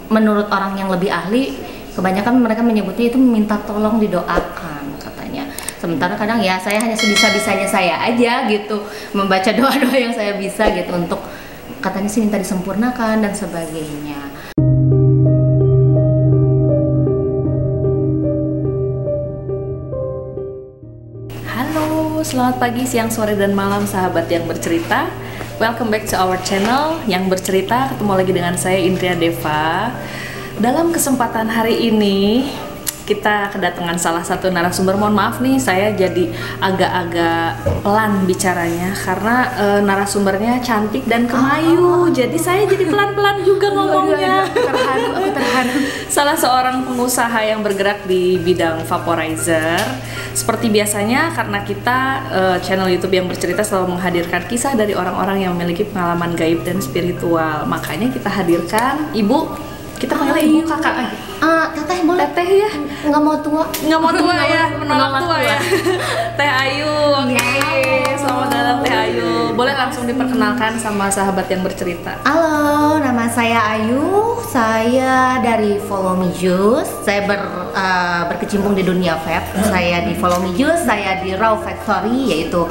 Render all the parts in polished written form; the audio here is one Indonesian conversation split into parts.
menurut orang yang lebih ahli, kebanyakan mereka menyebutnya itu minta tolong didoakan katanya. Sementara kadang ya saya hanya sebisa-bisanya saya aja gitu, membaca doa-doa yang saya bisa gitu, untuk katanya sih minta disempurnakan dan sebagainya. Halo, selamat pagi, siang, sore, dan malam sahabat yang bercerita. Welcome back to our channel yang bercerita. Ketemu lagi dengan saya Indria Deva. Dalam kesempatan hari ini kita kedatangan salah satu narasumber. Mohon maaf nih, saya jadi agak-agak pelan bicaranya karena narasumbernya cantik dan kemayu. Jadi saya jadi pelan-pelan juga ngomongnya. Aku terharu. Salah seorang pengusaha yang bergerak di bidang vaporizer. Seperti biasanya, karena kita channel YouTube yang bercerita selalu menghadirkan kisah dari orang-orang yang memiliki pengalaman gaib dan spiritual. Makanya kita hadirkan Ibu. Kita panggil Ibu, kakak aja. Teteh boleh? Teteh ya? Nggak mau tua. Nggak mau tua ya? Menolak tua ya? Teh Ayu, oke. Selamat datang Teh Ayu. Boleh langsung diperkenalkan sama sahabat yang bercerita. Halo, nama saya Ayu. Saya dari Follow Me Juice. Saya berkecimpung di dunia vape. Saya di Follow Me Juice, saya di Raw Factory, yaitu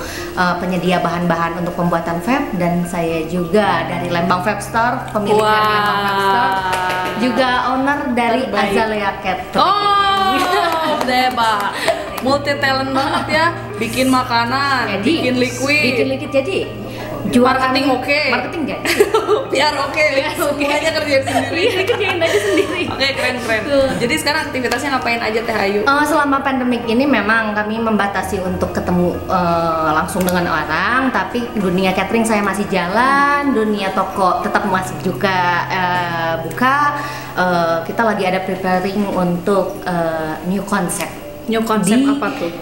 penyedia bahan-bahan untuk pembuatan vape. Dan saya juga dari Lembang Vape Store, pemilik dari Lembang Vape Store. Juga owner dari Azalea Catering. Oh, Deba, multi talent banget ya. Bikin makanan, Jadi, bikin liquid, jadi jualan marketing oke. Marketing jadi. PR oke. Semuanya kerjain sendiri. Iya, kerjain aja sendiri. Oke, keren. Jadi sekarang aktivitasnya ngapain aja Teh Ayu? Selama pandemik ini memang kami membatasi untuk ketemu langsung dengan orang, tapi dunia catering saya masih jalan, dunia toko tetap masih juga buka. Kita lagi ada preparing untuk new concept. New konsep apa tuh?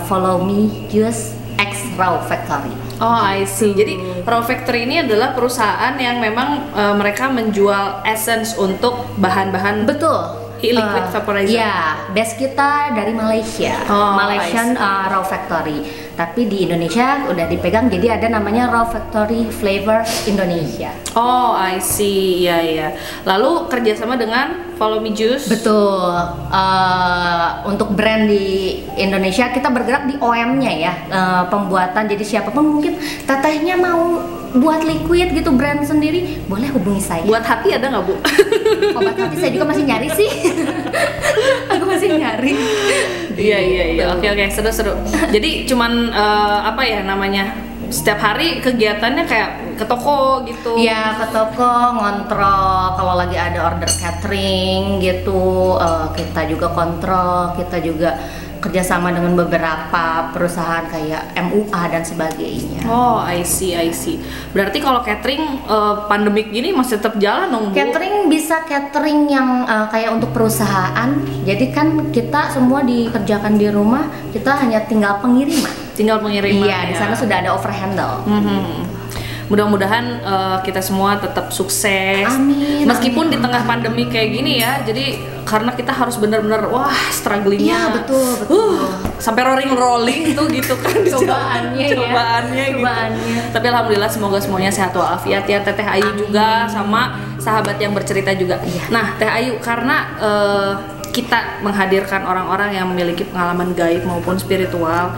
Follow Me Juice X Raw Factory. Oh, I see. Jadi Raw Factory ini adalah perusahaan yang memang mereka menjual essence untuk bahan-bahan Betul. liquid vaporizer. Ya, base kita dari Malaysia, Oh, Malaysian Raw Factory. Tapi di Indonesia udah dipegang, jadi ada namanya Raw Factory Flavor Indonesia. Oh, I see. Iya. Lalu kerjasama dengan Follow Me Juice. Betul. Untuk brand di Indonesia kita bergerak di OM-nya ya, pembuatan. Jadi siapapun mungkin tetehnya mau buat liquid gitu brand sendiri, boleh hubungi saya. Buat hati ada nggak Bu? Obat hati saya juga masih nyari sih. Aku masih nyari. Iya. Oke, seru. Jadi cuman apa ya namanya? Setiap hari kegiatannya kayak ke toko gitu. Iya, ke toko ngontrol kalau lagi ada order catering gitu, kita juga kontrol, kita juga kerjasama dengan beberapa perusahaan kayak MUA dan sebagainya. Oh, I see. Berarti kalau catering pandemik gini masih tetap jalan dong Bu? Catering bisa catering yang kayak untuk perusahaan. Jadi kan kita semua dikerjakan di rumah, kita hanya tinggal pengiriman. Iya, di sana sudah ada overhandle. Mudah-mudahan kita semua tetap sukses. Amin. Meskipun di tengah pandemi kayak gini ya. Jadi karena kita harus benar-benar strugglingnya. Iya, betul. Sampai rolling gitu kan. Cobaannya. Gitu. Tapi alhamdulillah semoga semuanya sehat walafiat ya Teteh Ayu. Amin. Juga sama sahabat yang bercerita juga. Iya. Nah, Teh Ayu, karena kita menghadirkan orang-orang yang memiliki pengalaman gaib maupun spiritual,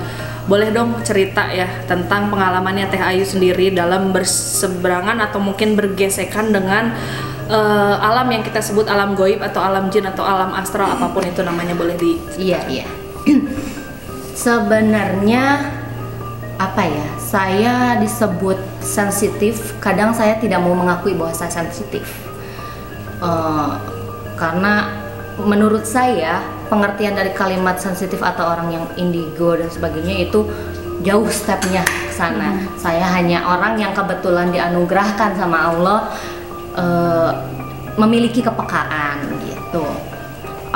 boleh dong cerita ya tentang pengalamannya Teh Ayu sendiri dalam berseberangan atau mungkin bergesekan dengan alam yang kita sebut alam gaib atau alam jin atau alam astral, apapun itu namanya, boleh di. Iya. Sebenarnya apa ya? Saya disebut sensitif. Kadang saya tidak mau mengakui bahwa saya sensitif. Karena menurut saya pengertian dari kalimat sensitif atau orang yang indigo dan sebagainya itu jauh stepnya ke sana. Saya hanya orang yang kebetulan dianugerahkan sama Allah memiliki kepekaan gitu.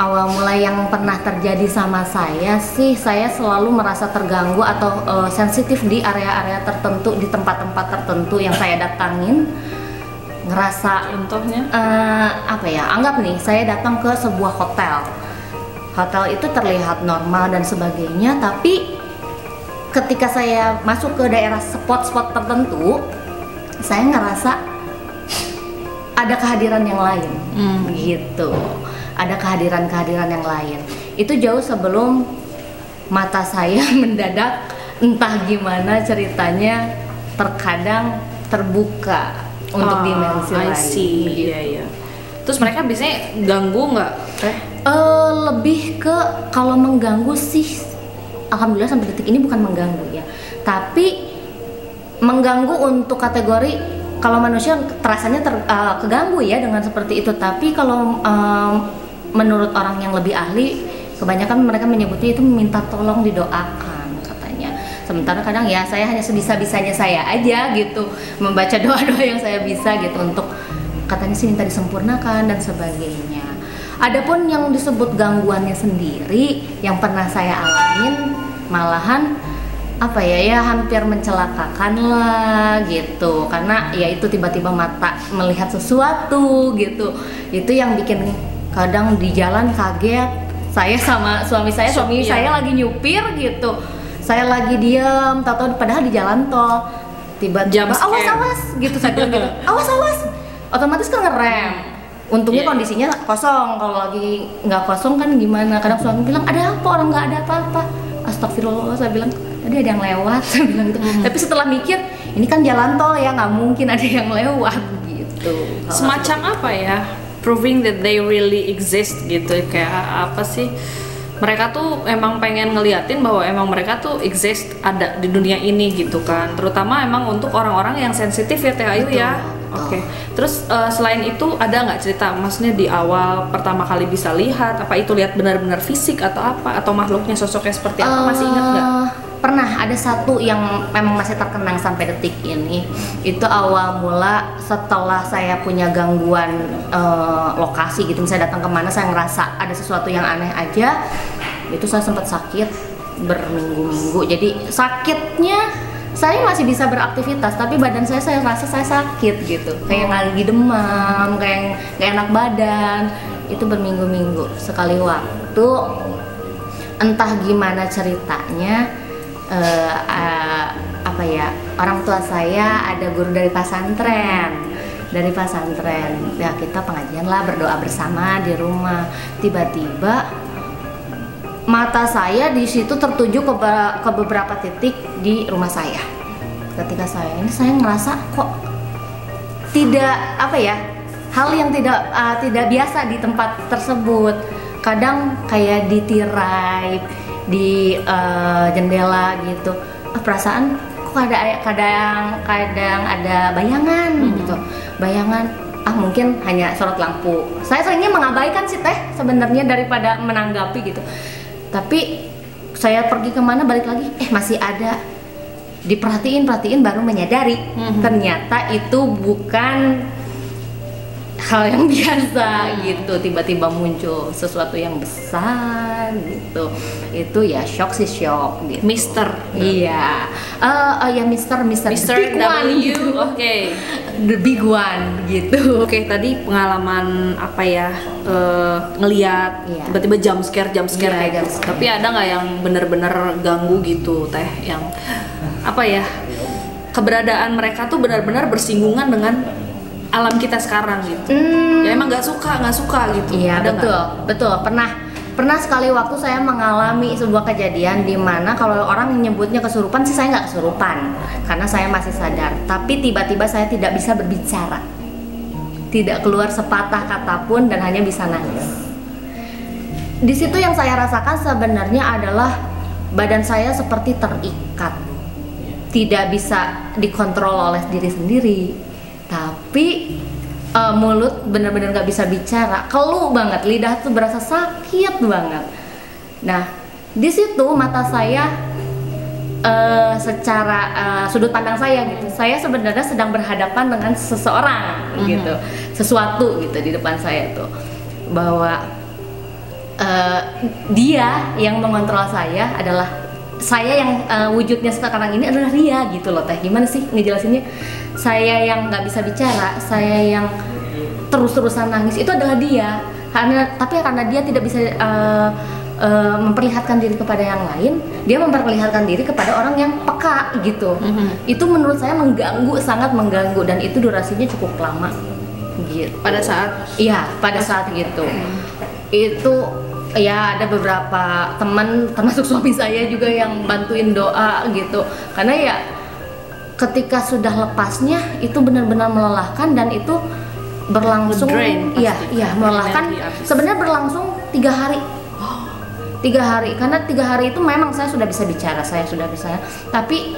Awal mulai yang pernah terjadi sama saya sih, saya selalu merasa terganggu atau sensitif di area-area tertentu, di tempat-tempat tertentu yang saya datangin. Ngerasa Contohnya? apa ya, anggap nih saya datang ke sebuah hotel itu terlihat normal dan sebagainya, tapi ketika saya masuk ke daerah spot-spot tertentu, saya ngerasa ada kehadiran yang lain, gitu. Ada kehadiran yang lain. Itu jauh sebelum mata saya mendadak entah gimana ceritanya terkadang terbuka untuk dimensi lain. Gitu. Iya. Terus mereka biasanya ganggu nggak? Lebih ke kalau mengganggu sih, alhamdulillah sampai detik ini bukan mengganggu ya. Tapi mengganggu untuk kategori kalau manusia terasanya keganggu ya dengan seperti itu. Tapi kalau menurut orang yang lebih ahli, kebanyakan mereka menyebutnya itu minta tolong didoakan katanya. Sementara kadang ya saya hanya sebisa-bisanya saya aja gitu, membaca doa-doa yang saya bisa gitu untuk katanya sih minta disempurnakan dan sebagainya. Adapun yang disebut gangguannya sendiri yang pernah saya alamin malahan hampir mencelakakan lah gitu, karena ya itu tiba-tiba mata melihat sesuatu gitu. Itu yang bikin kadang di jalan kaget. Saya sama suami saya lagi nyupir gitu, saya lagi diam, tahu-tahu padahal di jalan tol tiba-tiba awas gitu, saya bilang gitu, awas, otomatis kan ngerem. Untungnya kondisinya kosong, kalau lagi nggak kosong kan gimana. Kadang suami bilang ada apa, orang nggak ada apa-apa. Astagfirullah, saya bilang tadi ada yang lewat, saya bilang gitu. Tapi setelah mikir ini kan jalan tol ya, nggak mungkin ada yang lewat gitu. Semacam apa ya? Proving that they really exist gitu, kayak apa sih, mereka tuh emang pengen ngeliatin bahwa emang mereka tuh exist, ada di dunia ini gitu kan, terutama emang untuk orang-orang yang sensitif ya Teh Ayu ya. Oke. Terus selain itu ada nggak cerita, maksudnya di awal pertama kali bisa lihat, apa itu lihat benar-benar fisik atau apa, atau makhluknya sosoknya seperti apa, masih ingat nggak? Pernah ada satu yang memang masih terkenang sampai detik ini. Itu awal mula setelah saya punya gangguan lokasi gitu, misalnya datang kemana saya ngerasa ada sesuatu yang aneh aja, itu saya sempat sakit berminggu-minggu. Jadi sakitnya saya masih bisa beraktivitas, tapi badan saya rasa saya sakit gitu, kayak lagi demam, kayak gak enak badan. Itu berminggu-minggu. Sekali waktu entah gimana ceritanya, orang tua saya ada guru dari pesantren, ya kita pengajian lah, berdoa bersama di rumah. Tiba-tiba mata saya di situ tertuju ke beberapa titik di rumah saya. Ketika saya ngerasa kok tidak hal yang tidak biasa di tempat tersebut. Kadang kayak di tirai, di jendela gitu, perasaan kok kadang ada bayangan gitu, mungkin hanya sorot lampu. Saya seringnya mengabaikan sih Teh sebenarnya daripada menanggapi gitu, tapi saya pergi kemana balik lagi masih ada. Diperhatiin baru menyadari ternyata itu bukan hal yang biasa gitu, tiba-tiba muncul sesuatu yang besar gitu. Itu ya shock gitu. Mister. Iya. Ya Mister Big One gitu. Oke. The Big One gitu. Oke, tadi pengalaman ngelihat tiba-tiba jump scare kayak gitu. Tapi ada nggak yang benar-benar ganggu gitu Teh, yang keberadaan mereka tuh benar-benar bersinggungan dengan alam kita sekarang gitu. Ya emang nggak suka gitu. Iya, betul. Pernah sekali waktu saya mengalami sebuah kejadian di mana kalau orang menyebutnya kesurupan sih, saya nggak kesurupan karena saya masih sadar. Tapi tiba-tiba saya tidak bisa berbicara, tidak keluar sepatah kata pun, dan hanya bisa nangis. Di situ yang saya rasakan sebenarnya adalah badan saya seperti terikat, tidak bisa dikontrol oleh diri sendiri. Tapi mulut benar-benar nggak bisa bicara, keluh banget, lidah tuh berasa sakit banget. Nah, di situ mata saya secara sudut pandang saya gitu, saya sebenarnya sedang berhadapan dengan seseorang gitu, sesuatu gitu di depan saya tuh, bahwa dia yang mengontrol saya adalah saya yang wujudnya sekarang ini adalah dia gitu loh Teh. Gimana sih ngejelasinnya? Saya yang nggak bisa bicara, saya yang terus-terusan nangis, itu adalah dia. Tapi karena dia tidak bisa memperlihatkan diri kepada yang lain, dia memperlihatkan diri kepada orang yang peka gitu. Itu menurut saya mengganggu, sangat mengganggu, dan itu durasinya cukup lama gitu. Pada saat Iya, pada saat gitu. Itu ya ada beberapa teman termasuk suami saya juga yang bantuin doa gitu. Karena ya ketika sudah lepasnya itu benar-benar melelahkan dan itu berlangsung Ngedrain pasti. iya melelahkan. Energi habis. Sebenarnya berlangsung 3 hari. 3 hari, karena 3 hari itu memang saya sudah bisa bicara, saya sudah bisa, tapi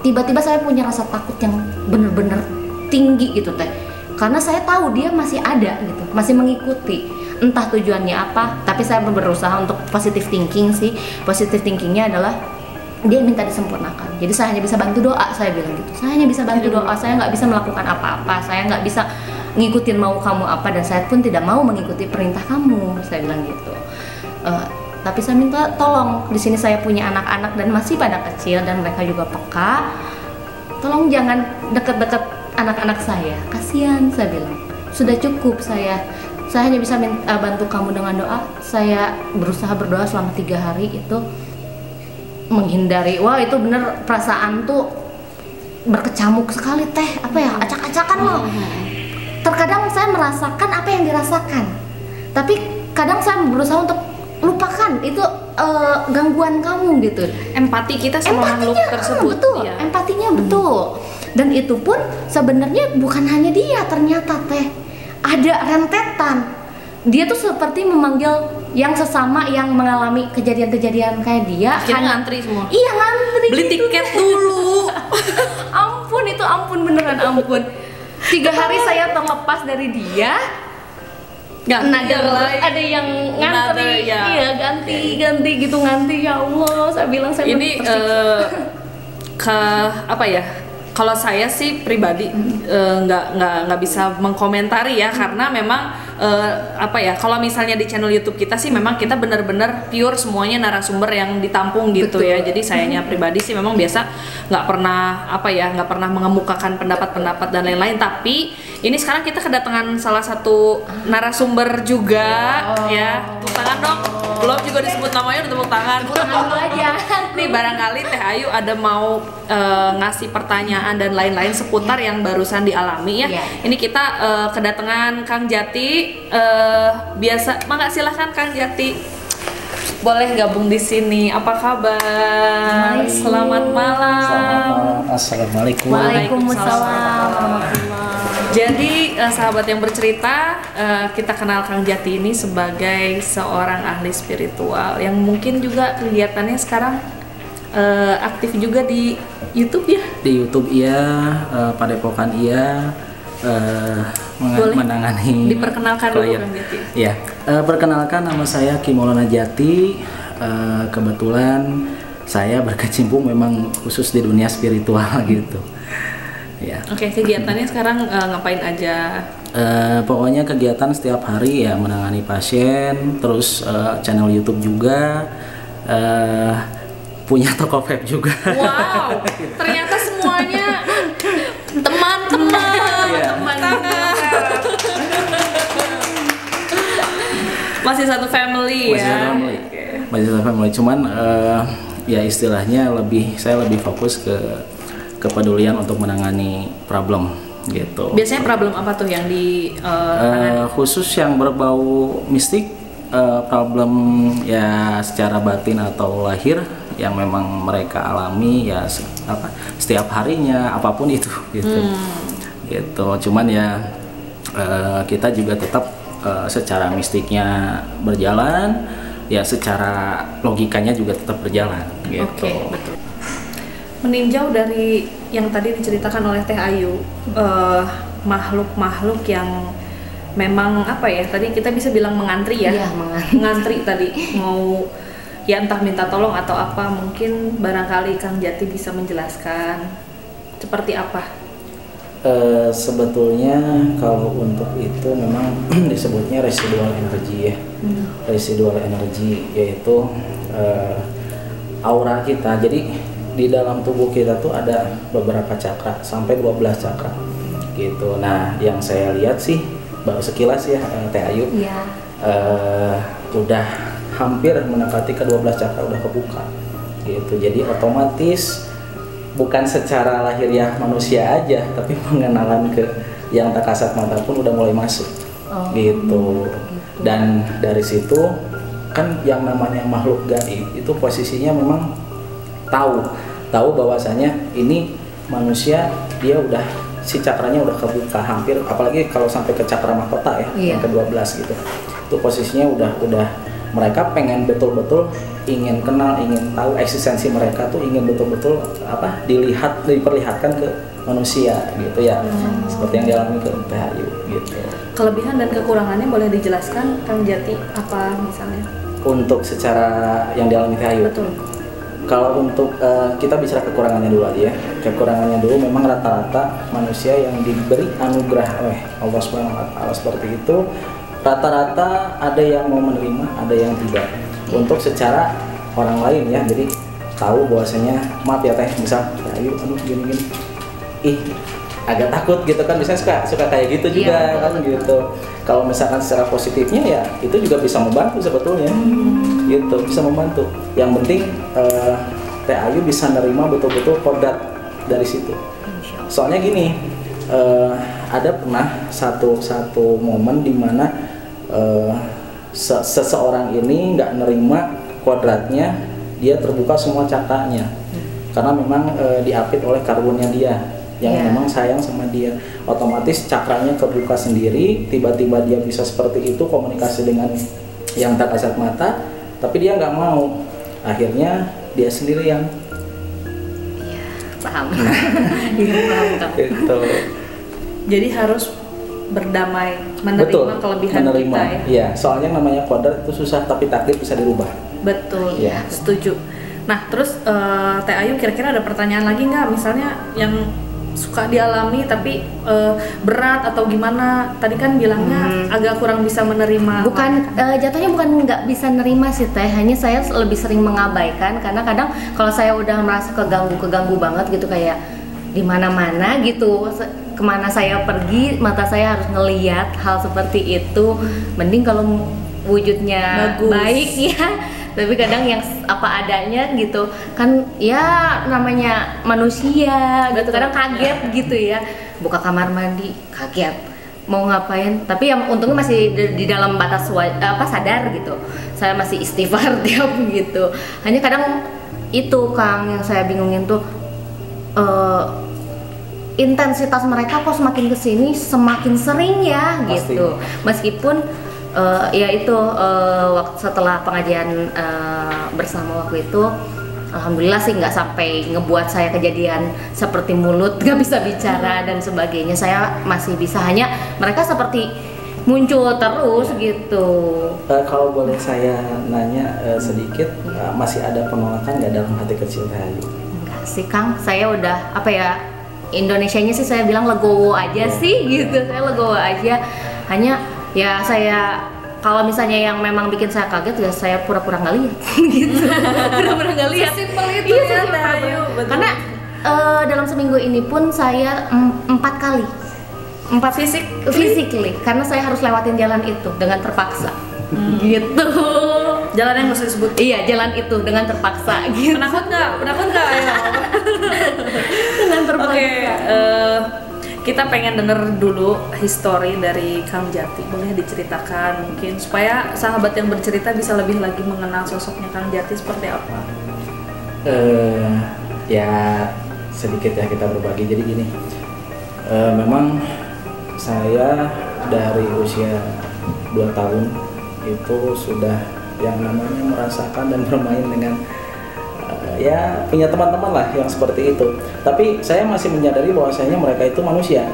tiba-tiba saya punya rasa takut yang benar-benar tinggi gitu teh, karena saya tahu dia masih ada gitu, masih mengikuti, entah tujuannya apa, tapi saya berusaha untuk positive thinking sih. Positive thinkingnya adalah dia minta disempurnakan, jadi saya hanya bisa bantu doa, saya bilang gitu, saya hanya bisa bantu doa, saya nggak bisa melakukan apa-apa, saya nggak bisa ngikutin mau kamu apa, dan saya pun tidak mau mengikuti perintah kamu, saya bilang gitu. Tapi saya minta tolong, di sini saya punya anak-anak dan masih pada kecil dan mereka juga peka, tolong jangan deket-deket anak-anak saya, kasihan, saya bilang, sudah cukup saya hanya bisa bantu kamu dengan doa. Saya berusaha berdoa selama 3 hari itu, menghindari, wah itu bener perasaan tuh berkecamuk sekali teh, apa ya, acak-acakan loh. Terkadang saya merasakan apa yang dirasakan, tapi kadang saya berusaha untuk lupakan itu gangguan kamu gitu. empati kita sama makhluk tersebut. Betul, Iya. empatinya betul. Dan itu pun sebenarnya bukan hanya dia, ternyata teh ada rentetan. Dia tuh seperti memanggil yang sesama yang mengalami kejadian-kejadian kayak dia. Kita ngantri semua. Iya, ngantri. Beli gitu. tiket dulu. Ampun, itu ampun, beneran ampun. 3 hari saya terlepas dari dia. Ada yang ngantri, ya. iya ganti gitu, ngantri, ya Allah, saya bilang saya Ini ke apa ya? Kalau saya sih pribadi nggak bisa mengkomentari ya, karena memang apa ya, kalau misalnya di channel YouTube kita sih memang kita benar-benar pure semuanya narasumber yang ditampung gitu. Betul. Ya. Jadi sayanya pribadi sih memang biasa nggak pernah mengemukakan pendapat-pendapat dan lain-lain. Tapi ini sekarang kita kedatangan salah satu narasumber juga. Ya, tepuk tangan dong. Belum juga disebut namanya, udah tepuk tangan. tangan dulu aja. Nih barangkali Teh Ayu ada mau ngasih pertanyaan dan lain-lain seputar yang barusan dialami ya. Iya. Ini kita kedatangan Kang Jati. Biasa, mangga silahkan Kang Jati. Boleh gabung di sini. Apa kabar? Selamat malam. Assalamualaikum. Waalaikumsalam warahmatullahi. Jadi sahabat yang bercerita, kita kenal Kang Jati ini sebagai seorang ahli spiritual yang mungkin juga kegiatannya sekarang aktif juga di YouTube ya. Di YouTube iya, Padepokan iya, Boleh menangani. diperkenalkan dulu klien. Kang Jati. Iya, perkenalkan nama saya Ki Maulana Jati. Kebetulan saya berkecimpung memang khusus di dunia spiritual gitu. Ya. Oke, kegiatannya sekarang ngapain aja? Pokoknya kegiatan setiap hari ya menangani pasien, terus channel YouTube juga, punya toko vape juga. Wow, ternyata semuanya teman-teman, Iya. teman-teman. Masih satu family Masih ya. satu family. Oke. Masih satu family, cuman ya istilahnya saya lebih fokus ke kepedulian untuk menangani problem gitu. Biasanya problem apa tuh yang di Khusus yang berbau mistik, problem ya secara batin atau lahir yang memang mereka alami ya setiap harinya apapun itu gitu. Gitu. Cuman ya kita juga tetap secara mistiknya berjalan, ya secara logikanya juga tetap berjalan gitu. Oke, betul. Meninjau dari yang tadi diceritakan oleh Teh Ayu, makhluk-makhluk yang memang apa ya, tadi kita bisa bilang mengantri ya. Iya, mengantri tadi, mau ya entah minta tolong atau apa, mungkin barangkali Kang Jati bisa menjelaskan seperti apa. Sebetulnya kalau untuk itu memang disebutnya residual energy ya. Residual energy yaitu aura kita. Jadi di dalam tubuh kita tuh ada beberapa cakra, sampai 12 cakra gitu. Nah, yang saya lihat sih baru sekilas ya Teh Ayu, Iya. udah hampir mendekati ke 12 cakra udah kebuka gitu. Jadi otomatis bukan secara lahiriah manusia aja, tapi pengenalan ke yang tak kasat mata pun udah mulai masuk. Gitu. Dan dari situ kan yang namanya makhluk gaib itu posisinya memang tahu bahwasanya ini manusia, dia udah si cakranya udah kebuka hampir, apalagi kalau sampai ke cakra mahkota ya, yang ke-12 gitu. Itu posisinya udah mereka pengen betul-betul ingin kenal, ingin tahu eksistensi mereka tuh, ingin betul-betul diperlihatkan ke manusia gitu ya. Seperti yang dialami ke Teh Ayu gitu. Kelebihan dan kekurangannya boleh dijelaskan Kang Jati apa misalnya? Untuk secara yang dialami Teh Ayu. Betul. Kalau untuk kita bicara kekurangannya dulu aja ya. Kekurangannya dulu memang rata-rata manusia yang diberi anugerah oleh Allah Subhanahu wa taala seperti itu, rata-rata ada yang mau menerima, ada yang tidak. Untuk secara orang lain ya, jadi tahu bahwasanya maaf ya Teh, misal ayo gini-gini. Agak takut gitu kan, biasanya suka kayak gitu juga kan gitu. Kalau misalkan secara positifnya ya itu juga bisa membantu sebetulnya. Gitu, bisa membantu. Yang penting Teh Ayu bisa nerima betul-betul kodrat dari situ. Soalnya gini, ada pernah satu momen di mana seseorang ini nggak nerima kodratnya, dia terbuka semua cakranya karena memang diapit oleh karbonnya dia yang memang sayang sama dia. Otomatis cakranya kebuka sendiri, tiba-tiba dia bisa seperti itu komunikasi dengan yang tak kasat mata, tapi dia nggak mau. Akhirnya dia sendiri yang paham. Paham. Gitu. Jadi harus berdamai, menerima kelebihan kita ya. Iya, soalnya namanya kodrat itu susah, tapi takdir bisa dirubah. Betul, ya. Setuju. Nah, terus Teh Ayu kira-kira ada pertanyaan lagi nggak? Misalnya yang suka dialami tapi berat atau gimana? Tadi kan bilangnya agak kurang bisa menerima. Bukan, jatuhnya bukan nggak bisa nerima sih Teh, hanya saya lebih sering mengabaikan karena kadang kalau saya udah merasa keganggu banget gitu, kayak di mana-mana gitu, kemana saya pergi mata saya harus ngeliat hal seperti itu. Mending kalau wujudnya bagus, baik ya, tapi kadang yang apa adanya gitu kan ya, namanya manusia gitu, kadang kaget gitu ya, buka kamar mandi kaget mau ngapain, tapi yang untungnya masih di dalam batas sadar gitu, saya masih istighfar tiap gitu. Hanya kadang itu Kang yang saya bingungin tuh, intensitas mereka kok semakin kesini semakin sering ya. Pasti. Gitu, meskipun ya itu waktu setelah pengajian bersama waktu itu, alhamdulillah sih nggak sampai ngebuat saya kejadian seperti mulut nggak bisa bicara dan sebagainya. Saya masih bisa, hanya mereka seperti muncul terus gitu. Kalau boleh saya nanya sedikit, masih ada penolakan nggak dalam hati kecil Teh Ayu? Enggak sih Kang, saya udah apa ya, Indonesianya sih saya bilang legowo aja sih gitu. Saya legowo aja, hanya ya saya kalau misalnya yang memang bikin saya kaget ya saya pura-pura nggak lihat gitu. Pura-pura nggak lihat. Sesimpel itu iya, ya. Karena dalam seminggu ini pun saya 4 kali physically karena saya harus lewatin jalan itu dengan terpaksa. Gitu. Jalan yang harus disebut. Iya, jalan itu dengan terpaksa gitu. Penakut nggak? Ayo. Dengan terpaksa. Oke, kita pengen denger dulu histori dari Kang Jati. Boleh diceritakan mungkin supaya sahabat yang bercerita bisa lebih lagi mengenal sosoknya Kang Jati seperti apa? Ya sedikit ya kita berbagi. Jadi gini, memang saya dari usia 2 tahun itu sudah yang namanya merasakan dan bermain dengan ya punya teman-teman lah yang seperti itu. Tapi saya masih menyadari bahwasanya mereka itu manusia,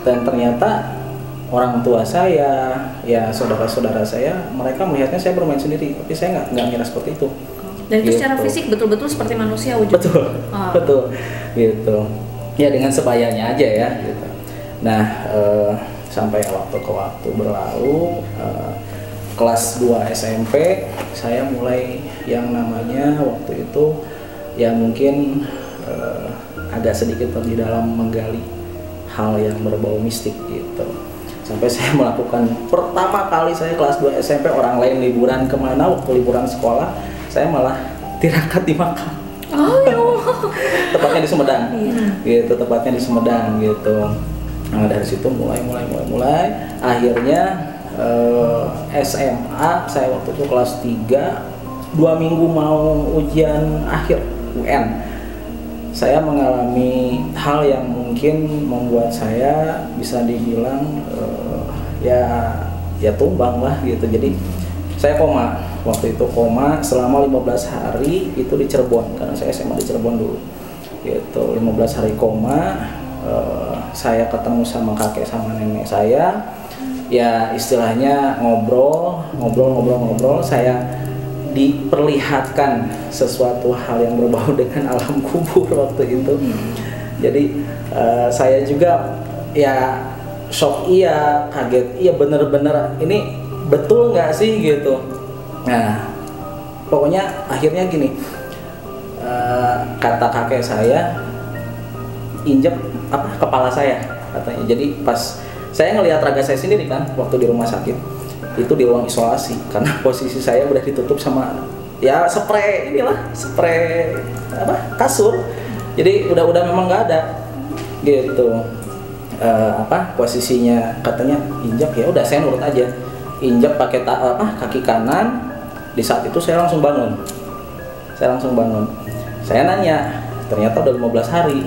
dan ternyata orang tua saya, ya saudara-saudara saya, mereka melihatnya saya bermain sendiri, tapi saya nggak ngira seperti itu. Dan itu gitu. secara fisik betul-betul seperti manusia wujudnya. Betul, betul, gitu. Ya dengan sebayanya aja ya. Gitu. Nah, sampai waktu ke waktu berlalu. Kelas 2 SMP saya mulai yang namanya waktu itu ya mungkin agak sedikit lebih dalam menggali hal yang berbau mistik gitu. Sampai saya melakukan pertama kali saya kelas 2 SMP, orang lain liburan kemana, waktu liburan sekolah saya malah tirakat di makam. Oh ya Allah. Tepatnya di Sumedang. Gitu, tepatnya di Sumedang gitu. Nah dari situ mulai akhirnya SMA saya waktu itu kelas 3, 2 minggu mau ujian akhir UN, saya mengalami hal yang mungkin membuat saya bisa dibilang ya tumbang lah gitu. Jadi saya koma, waktu itu koma selama 15 hari itu di Cirebon, karena saya SMA di Cirebon dulu gitu. 15 hari koma, saya ketemu sama kakek sama nenek saya, ya istilahnya ngobrol, saya diperlihatkan sesuatu hal yang berbau dengan alam kubur waktu itu. Jadi saya juga ya shock iya, kaget iya, bener-bener ini betul nggak sih gitu. Nah pokoknya akhirnya gini, kata kakek saya, injek kepala saya katanya. Jadi pas saya ngelihat raga saya sendiri kan waktu di rumah sakit itu di ruang isolasi, karena posisi saya udah ditutup sama ya spray kasur, jadi udah memang nggak ada gitu. Posisinya katanya injak, ya udah saya nurut aja, injak pakai kaki kanan. Di saat itu saya langsung bangun, saya nanya, ternyata udah 15 hari.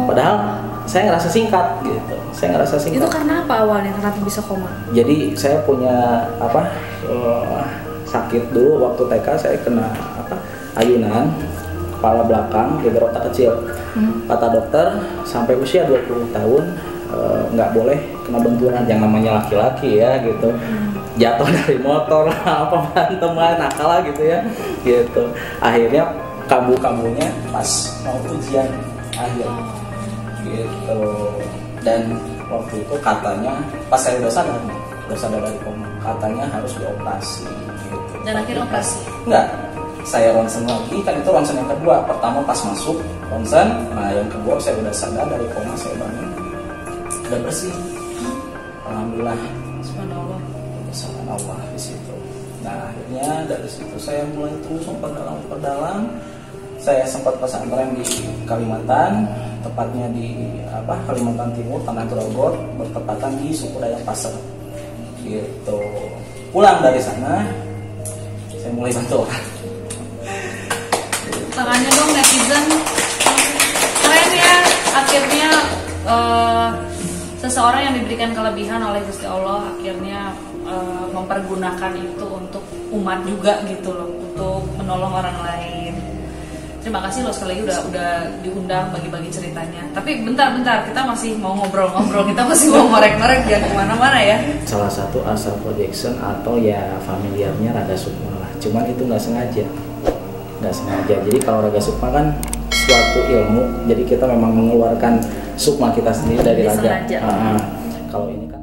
Padahal saya ngerasa singkat gitu. Itu karena apa awalnya? Kenapa bisa koma? Jadi saya punya sakit dulu waktu TK, saya kena ayunan kepala belakang, geger otak kecil. Kata dokter sampai usia 20 tahun nggak boleh kena benturan, yang namanya laki-laki ya gitu. Jatuh dari motor berantem nakal lah gitu ya gitu. Akhirnya kambuh-kambuhnya pas mau ujian akhir gitu. Dan waktu itu katanya pas saya udah sadar dari koma, katanya harus dioperasi gitu. Dan akhirnya operasi? Enggak, saya ronsen lagi, kan itu ronsen yang kedua. Pertama pas masuk ronsen, nah yang kedua saya udah sadar dari koma, saya bangun udah bersih, alhamdulillah. Subhanallah di situ. Nah akhirnya dari situ saya mulai terus memperdalam. Saya sempat pesantren di Kalimantan, tepatnya di Kalimantan Timur, Tanah Grogol, bertepatan di suku Dayak Pasar gitu. Pulang dari sana saya mulai bantu orang. Tangannya dong netizen, keren ya. Akhirnya seseorang yang diberikan kelebihan oleh Gusti Allah akhirnya mempergunakan itu untuk umat juga gitu loh, untuk menolong orang lain. Terima kasih loh sekali lagi udah diundang bagi-bagi ceritanya. Tapi bentar, kita masih mau ngobrol-ngobrol, kita masih mau ngorek-ngorek, jangan kemana-mana ya. Salah satu asal projection atau ya familiarnya Raga Sukma lah. Cuman itu nggak sengaja. Jadi kalau Raga Sukma kan suatu ilmu, jadi kita memang mengeluarkan sukma kita sendiri dari raga. Kalau ini kan